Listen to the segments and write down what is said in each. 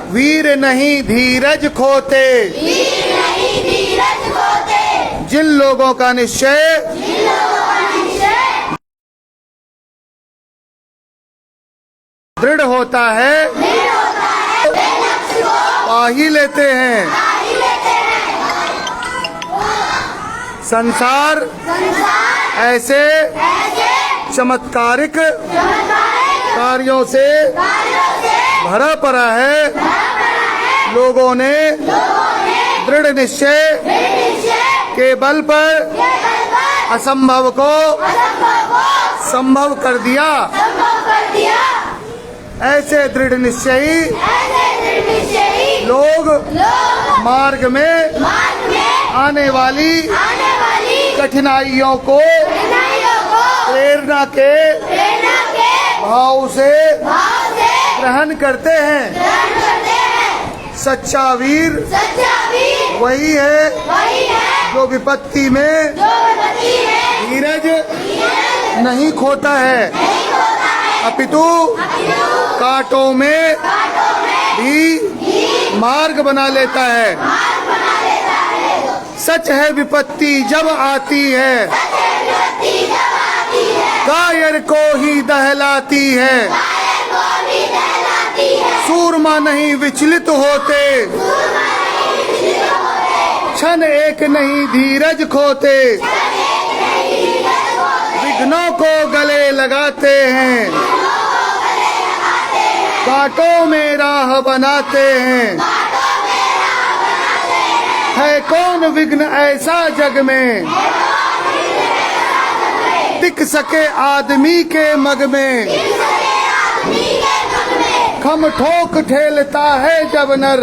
वीर नहीं धीरज खोते, वीर नहीं धीरज खोते, जिन लोगों का निश्चय जिन लोगों का निश्चय दृढ़ होता है दृढ़ होता है, वे लक्ष्य को पा ही लेते हैं। पा ही लेते हैं। संसार संसार ऐसे ऐसे चमत्कारिक चमत्कारिक कार्यों से कार्यों से भरा पड़ा है। भरा पड़ा है। लोगों ने लोगों ने दृढ़ निश्चय दृढ़ निश्चय के बल पर के बल पर असंभव को असंभव को संभव कर दिया। संभव कर दिया। ऐसे दृढ़ निश्चयी ऐसे दृढ़ निश्चयी लोग लोग मार्ग में मार्ग में आने वाली आने वाली कठिनाइयों को कठिनाइयों को प्रेरणा के प्रेरणा के भाव से भाव से ग्रहण करते हैं। ग्रहण करते हैं। सच्चा वीर सच्चा वीर वही है वही है जो विपत्ति में जो विपत्ति में धीरज नहीं खोता है, नहीं होता है, अपितु अपितु कांटों में कांटों में भी मार्ग बना लेता है। मार्ग बना लेता है। सच है विपत्ति जब आती है सच्चे विपत्ति जब आती है, कायर को ही दहलाती है। कायर को भी दहलाती है। सूरमा नहीं विचलित होते, सूरमा नहीं विचलित होते, क्षण एक नहीं धीरज खोते। नहीं धीरज खोते, विघ्नों को गले लगाते हैं, गले लगाते हैं, कांटों में राह बनाते हैं। कांटों में राह बनाते हैं। है कौन विघ्न ऐसा जग में टिक सके आदमी के मग में। सके आदमी के मन में खम ठोक ठेलता है जब नर,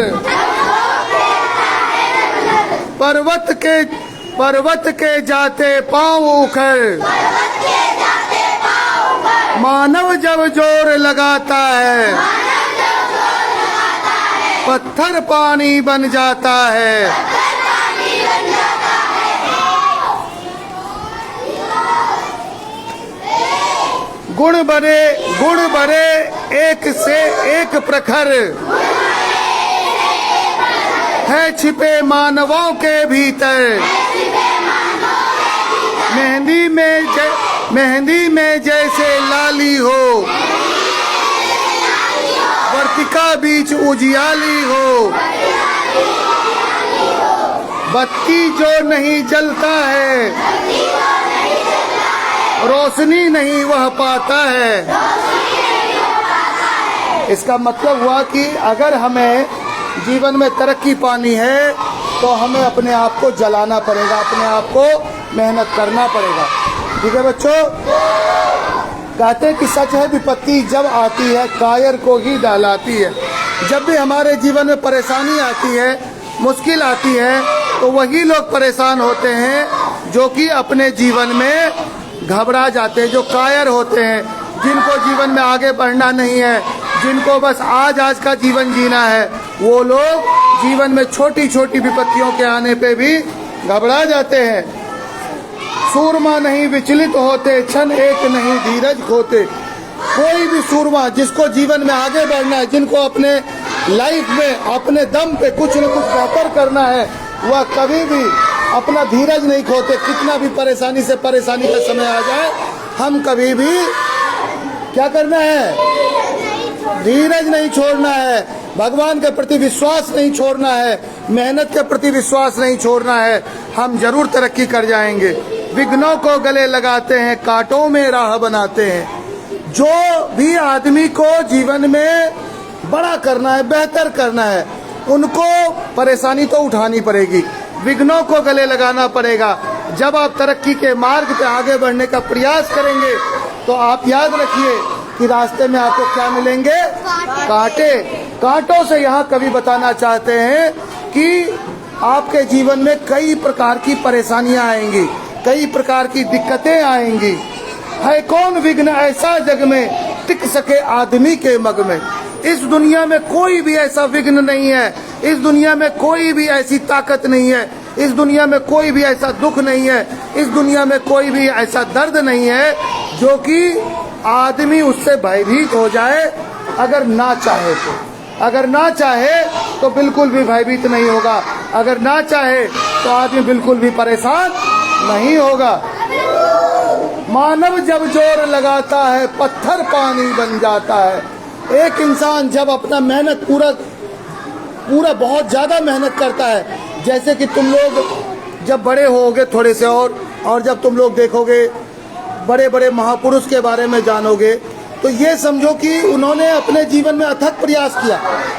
पर्वत के जाते पांव उखड़। पर्वत के जाते पांव पर मानव जब जोर लगाता है मानव जब जोर लगाता है, पत्थर पानी बन जाता है। पत्थर पानी बन जाता है। गुण बरे एक से एक प्रखर है छिपे मानवों के भीतर। मेहंदी में जैसे लाली हो, वर्तिका बीच उजियाली हो। बत्ती जो नहीं जलता है, रोशनी नहीं वह पाता है। इसका मतलब हुआ कि अगर हमें जीवन में तरक्की पानी है तो हमें अपने आप को जलाना पड़ेगा, अपने आप को मेहनत करना पड़ेगा। ठीक है बच्चों, कहते हैं कि सच है विपत्ति जब आती है कायर को ही दहलाती है। जब भी हमारे जीवन में परेशानी आती है, मुश्किल आती है, तो वही लोग परेशान होते हैं जो कि अपने जीवन में घबरा जाते हैं, जो कायर होते हैं, जिनको जीवन में आगे बढ़ना नहीं है, जिनको बस आज का जीवन जीना है। वो लोग जीवन में छोटी छोटी विपत्तियों के आने पे भी घबरा जाते हैं। सूरमा नहीं विचलित होते, क्षण एक नहीं धीरज खोते। कोई भी सूरमा जिसको जीवन में आगे बढ़ना है, जिनको अपने लाइफ में अपने दम पे कुछ न कुछ बेहतर करना है, वह कभी भी अपना धीरज नहीं खोते। कितना भी परेशानी का समय आ जाए, हम कभी भी क्या करना है, धीरज नहीं छोड़ना है, भगवान के प्रति विश्वास नहीं छोड़ना है, मेहनत के प्रति विश्वास नहीं छोड़ना है। हम जरूर तरक्की कर जाएंगे। विघ्नों को गले लगाते हैं, कांटों में राह बनाते हैं। जो भी आदमी को जीवन में बड़ा करना है, बेहतर करना है, उनको परेशानी तो उठानी पड़ेगी, विघ्नों को गले लगाना पड़ेगा। जब आप तरक्की के मार्ग पे आगे बढ़ने का प्रयास करेंगे तो आप याद रखिए कि रास्ते में आपको क्या मिलेंगे, कांटे। कांटों से यहाँ कवि बताना चाहते हैं कि आपके जीवन में कई प्रकार की परेशानियां आएंगी, कई प्रकार की दिक्कतें आएंगी। है कौन विघ्न ऐसा जग में टिक सके आदमी के मग में। इस दुनिया में कोई भी ऐसा विघ्न नहीं है, इस दुनिया में कोई भी ऐसी ताकत नहीं है, इस दुनिया में कोई भी ऐसा दुख नहीं है, इस दुनिया में कोई भी ऐसा दर्द नहीं है जो कि आदमी उससे भयभीत हो जाए अगर ना चाहे तो। अगर ना चाहे तो बिल्कुल भी भयभीत नहीं होगा, अगर ना चाहे तो आदमी बिल्कुल भी परेशान नहीं होगा। मानव जब जोर लगाता है पत्थर पानी बन जाता है। एक इंसान जब अपना मेहनत पूरा बहुत ज़्यादा मेहनत करता है, जैसे कि तुम लोग जब बड़े होगे थोड़े से और जब तुम लोग देखोगे बड़े बड़े महापुरुष के बारे में जानोगे, तो ये समझो कि उन्होंने अपने जीवन में अथक प्रयास किया,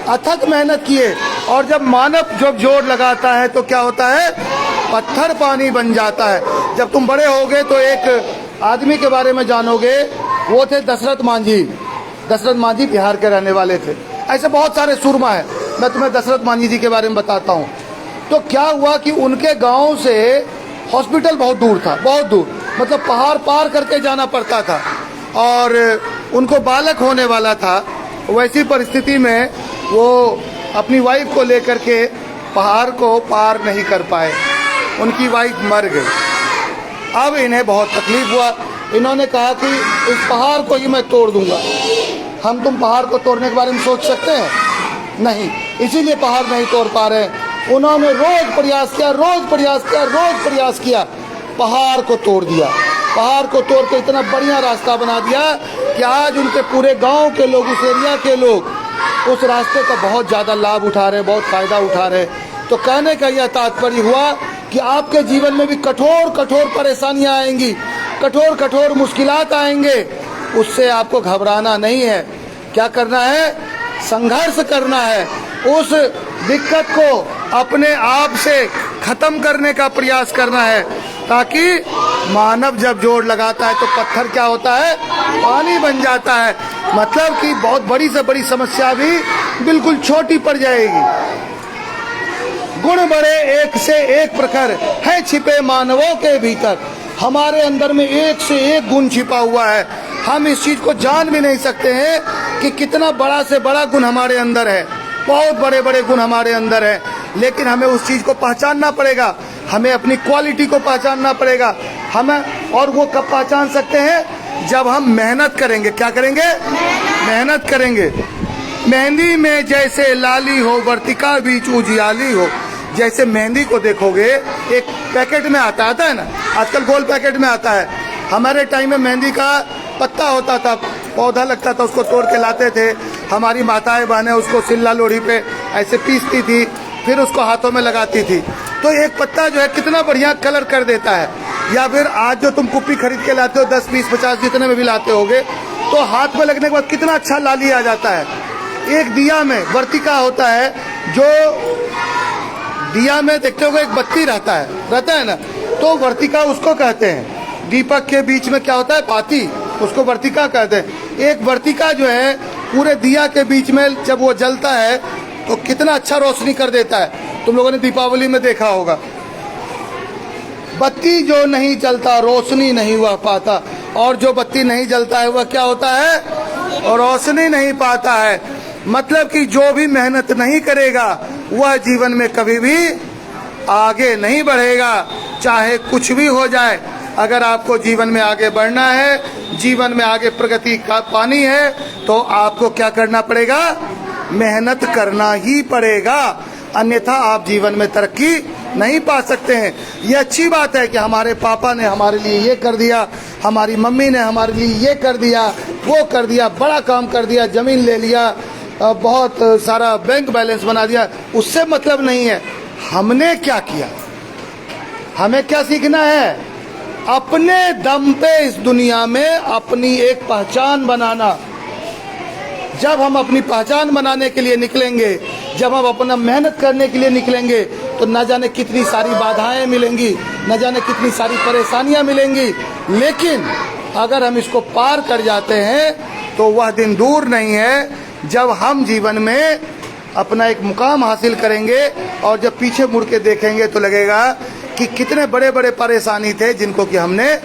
अथक मेहनत किए, और जब मानव जब जोर लगाता है तो क्या होता है, पत्थर पानी बन जाता है। जब तुम बड़े होगे तो एक आदमी के बारे में जानोगे, वो थे दशरथ मांझी। दशरथ मांझी बिहार के रहने वाले थे। ऐसे बहुत सारे सूरमा हैं, मैं तुम्हें दशरथ मांझी जी के बारे में बताता हूँ। तो क्या हुआ कि उनके गांव से हॉस्पिटल बहुत दूर था, बहुत दूर, मतलब पहाड़ पार करके जाना पड़ता था, और उनको बालक होने वाला था। वैसी परिस्थिति में वो अपनी वाइफ को लेकर के पहाड़ को पार नहीं कर पाए, उनकी वाइफ मर गई। अब इन्हें बहुत तकलीफ हुआ, इन्होंने कहा कि इस पहाड़ को ही मैं तोड़ दूंगा। हम तुम पहाड़ को तोड़ने के बारे में सोच सकते हैं? नहीं, इसीलिए पहाड़ नहीं तोड़ पा रहे। उन्होंने रोज प्रयास किया, रोज प्रयास किया, रोज प्रयास किया, पहाड़ को तोड़ दिया। पहाड़ को तोड़ के इतना बढ़िया रास्ता बना दिया कि आज उनके पूरे गांव के लोग, उस एरिया के लोग उस रास्ते का बहुत ज़्यादा लाभ उठा रहे, बहुत फ़ायदा उठा रहे। तो कहने का यह तात्पर्य हुआ कि आपके जीवन में भी कठोर कठोर परेशानियां आएंगी, कठोर कठोर मुश्किलात आएंगे, उससे आपको घबराना नहीं है। क्या करना है? संघर्ष करना है। उस दिक्कत को अपने आप से खत्म करने का प्रयास करना है, ताकि मानव जब जोर लगाता है तो पत्थर क्या होता है, पानी बन जाता है। मतलब कि बहुत बड़ी से बड़ी समस्या भी बिल्कुल छोटी पड़ जाएगी। गुण बड़े एक से एक प्रखर है छिपे मानवों के भीतर। हमारे अंदर में एक से एक गुण छिपा हुआ है। हम इस चीज को जान भी नहीं सकते हैं कि कितना बड़ा से बड़ा गुण हमारे अंदर है। बहुत बड़े बड़े गुण हमारे अंदर है, लेकिन हमें उस चीज को पहचानना पड़ेगा, हमें अपनी क्वालिटी को पहचानना पड़ेगा हमें। और वो कब पहचान सकते हैं? जब हम मेहनत करेंगे। क्या करेंगे? मेहनत करेंगे। मेहंदी में जैसे लाली हो, वर्तिका बीच उजियाली हो। जैसे मेहंदी को देखोगे, एक पैकेट में आता है ना, आजकल गोल पैकेट में आता है। हमारे टाइम में मेहंदी का पत्ता होता था, पौधा लगता था, उसको तोड़ के लाते थे। हमारी माताएं बहनें उसको सिल्ला लोढ़ी पे ऐसे पीसती थी, फिर उसको हाथों में लगाती थी। तो एक पत्ता जो है कितना बढ़िया कलर कर देता है। या फिर आज जो तुम कुप्पी खरीद के लाते हो, 10, 20, 50 जितने में भी लाते होगे, तो हाथ में लगने के बाद कितना अच्छा लाली आ जाता है। एक दिया में वर्तिका होता है, जो दिया में देखते हो एक बत्ती रहता है ना, तो वर्तिका उसको कहते हैं। दीपक के बीच में क्या होता है? पाती, उसको वर्तिका कहते हैं। एक वर्तिका जो है पूरे दिया के बीच में जब वो जलता है तो कितना अच्छा रोशनी कर देता है। तुम लोगों ने दीपावली में देखा होगा। बत्ती जो नहीं जलता रोशनी नहीं हुआ पाता, और जो बत्ती नहीं जलता है वह क्या होता है? और रोशनी नहीं पाता है। मतलब कि जो भी मेहनत नहीं करेगा वह जीवन में कभी भी आगे नहीं बढ़ेगा, चाहे कुछ भी हो जाए। अगर आपको जीवन में आगे बढ़ना है, जीवन में आगे प्रगति का पानी है, तो आपको क्या करना पड़ेगा? मेहनत करना ही पड़ेगा, अन्यथा आप जीवन में तरक्की नहीं पा सकते हैं। ये अच्छी बात है कि हमारे पापा ने हमारे लिए ये कर दिया, हमारी मम्मी ने हमारे लिए ये कर दिया, वो कर दिया, बड़ा काम कर दिया, जमीन ले लिया, बहुत सारा बैंक बैलेंस बना दिया। उससे मतलब नहीं है। हमने क्या किया? हमें क्या सीखना है? अपने दम पे इस दुनिया में अपनी एक पहचान बनाना। जब हम अपनी पहचान बनाने के लिए निकलेंगे, जब हम अपना मेहनत करने के लिए निकलेंगे, तो न जाने कितनी सारी बाधाएं मिलेंगी, न जाने कितनी सारी परेशानियां मिलेंगी, लेकिन अगर हम इसको पार कर जाते हैं तो वह दिन दूर नहीं है जब हम जीवन में अपना एक मुकाम हासिल करेंगे। और जब पीछे मुड़ के देखेंगे तो लगेगा कि कितने बड़े बड़े परेशानी थे जिनको कि हमने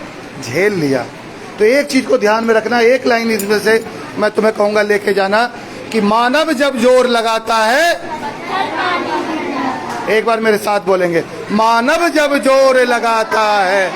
झेल लिया। तो एक चीज को ध्यान में रखना, एक लाइन इसमें से मैं तुम्हें कहूंगा लेके जाना, कि मानव जब जोर लगाता है, एक बार मेरे साथ बोलेंगे, मानव जब जोर लगाता है